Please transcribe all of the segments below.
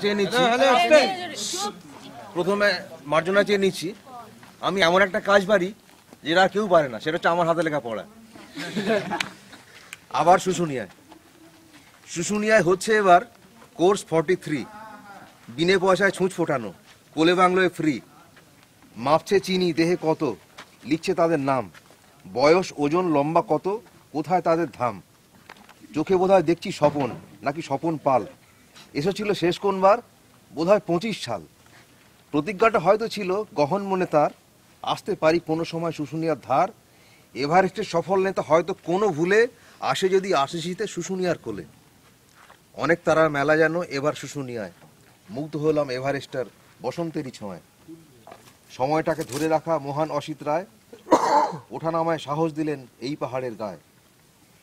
চেয়ে নিচ্ছি, প্রথমে মার্জনা চেয়ে নিচ্ছি। আমি এমন একটা কাজ পারি যেটা কেউ পারে না, সেটা হচ্ছে আমার হাতে লেখা পড়া। আবার শুশুনিয়ায় হচ্ছে এবার কোর্স 43, বিনে পয়সায় ছুঁচ ফোটানো, কোলে বাংলোয় ফ্রি। মাপছে চিনি দেহে কত, লিখছে তাদের নাম, বয়স ওজন লম্বা কত, কোথায় তাদের ধাম। চোখে বোধহয় দেখছি স্বপন, নাকি স্বপন পাল, এসেছিল শেষ কোনবার বোধহয় 25 সাল। প্রতিজ্ঞাটা হয়তো ছিল গহন মনে তার, আসতে পারি কোনো সময় শুশুনিয়ার ধার। এভারেস্টের সফল নেতা হয়তো কোনো ভুলে আসে যদি আশিসিতে শুশুনিয়ার কোলে। অনেক তারার মেলা যেন এবার শুশুনিয়ায়, মুগ্ধ হলাম এভারেস্টার বসন্তেরই ছোঁয়ায়। সময়টাকে ধরে রাখা মহান অসিত রায়, ওঠানামায় সাহস দিলেন এই পাহাড়ের গায়ে।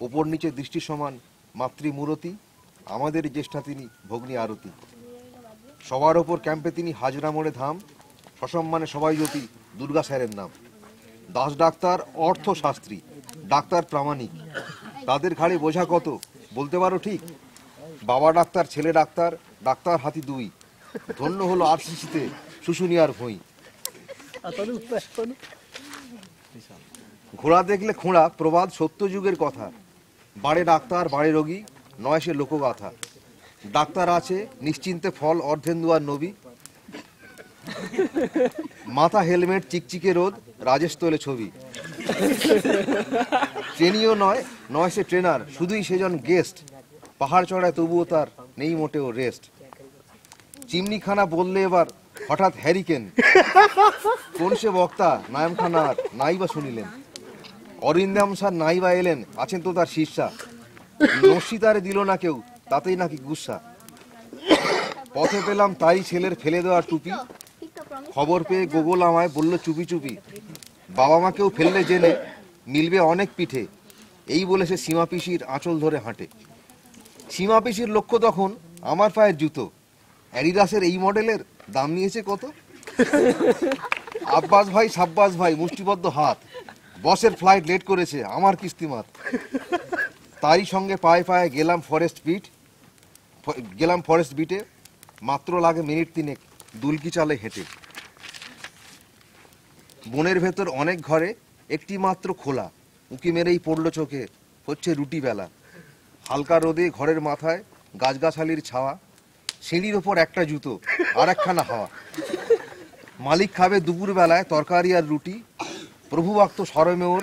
ওপর নিচে দৃষ্টি সমান মাতৃমূরতি, আমাদের জ্যেষ্ঠা তিনি ভগ্নী আরতি। সবার ওপর ক্যাম্পে তিনি হাজরা মোড়ে ধাম, সসম্মানে সবাই জ্যোতি দুর্গা স্যারের নাম। দাস ডাক্তার অর্থশাস্ত্রী, ডাক্তার প্রামাণিক, তাদের ঘাড়ে বোঝা কত বলতে পারো ঠিক। বাবা ডাক্তার, ছেলে ডাক্তার, ডাক্তার হাতি দুই, ধন্য হলো আরসিসিতে শুশুনিয়ার ভুঁই। ঘোড়া দেখলে খোঁড়া প্রবাদ সত্য যুগের কথা, বাড়ে ডাক্তার বাড়ে রোগী, নয় সে লোকগাথা। ডাক্তার আছে নিশ্চিন্তে ফল অর্ধেন্দুয়ার নবী। মাথা হেলমেট চিকচিকে রোদ, রাজেশ তোলে ছবি। ট্রেনিও নয় সে ট্রেনার, শুধুই সেজন গেস্ট। পাহাড় চড়ায় তবুও তার নেই মোটেও রেস্ট। চিমনিখানা বললে এবার হঠাৎ হ্যারিকেন, কোন সে বক্তা নায়ম খানার নাই বা শুনিলেন। অরিন্দম স্যার নাই বা এলেন, আছেন তো তার শীর্ষা। নস্যি তারে দিল না কেউ, তাতেই নাকি গুসা। পথে পেলাম তাই ছেলের ফেলে দেওয়ার টুপি, খবর পেয়ে গোগল আমায় বলল চুপি চুপি, বাবা মাকেও ফেললে জেনে মিলবে অনেক পিঠে। এই বলে সে সীমা পিসির আঁচল ধরে হাঁটে। সীমা পিসির লক্ষ্য তখন আমার পায়ের জুতো, অ্যাডিডাসের এই মডেলের দাম নিয়েছে কত। আব্বাস ভাই সাব্বাস ভাই মুষ্টিবদ্ধ হাত, বসের ফ্লাইট লেট করেছে আমার কিস্তিমাত। তারই সঙ্গে পায়ে পায়ে গেলাম ফরেস্ট বিটে, মাত্র লাগে মিনিট তিনেক দুলকি চালে হেঁটে। বনের ভেতর অনেক ঘরে একটি মাত্র খোলা, উঁকি মেরেই পড়লো চোখে হচ্ছে রুটি বেলা। হালকা রোদে ঘরের মাথায় গাছগাছালির ছাওয়া, সিঁড়ির ওপর একটা জুতো আর একখানা হাওয়া। মালিক খাবে দুপুর বেলায় তরকারি আর রুটি, প্রভুভক্ত সরমেওর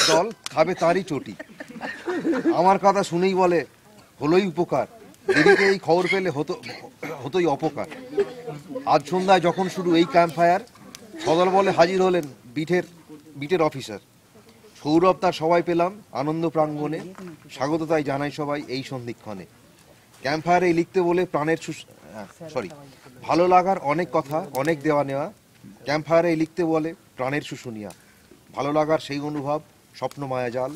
দল খাবে তারই চটি। আমার কথা শুনেই বলে হলোই উপকার, এদিকে এই খবর পেলে হতোই অপকার। আজ সন্ধ্যায় যখন শুরু এই ক্যাম্প ফায়ার, সদল বলে হাজির হলেন বিটের অফিসার। সৌরভ তার সবাই পেলাম আনন্দ প্রাঙ্গণে, স্বাগত তাই জানাই সবাই এই সন্ধিক্ষণে। ক্যাম্প ফায়ারে লিখতে বলে প্রাণের ভালো লাগার অনেক কথা অনেক দেওয়া নেওয়া। ক্যাম্প ফায়ারে লিখতে বলে প্রাণের শুশুনিয়া, ভালো লাগার সেই অনুভব স্বপ্ন মায়াজাল,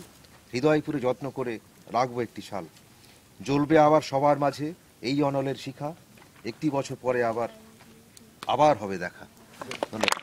হৃদয় পুরে যত্ন করে রাখবো একটি শাল। জ্বলবে আবার সবার মাঝে এই অনলের শিখা, একটি বছর পরে আবার হবে দেখা। ধন্যবাদ।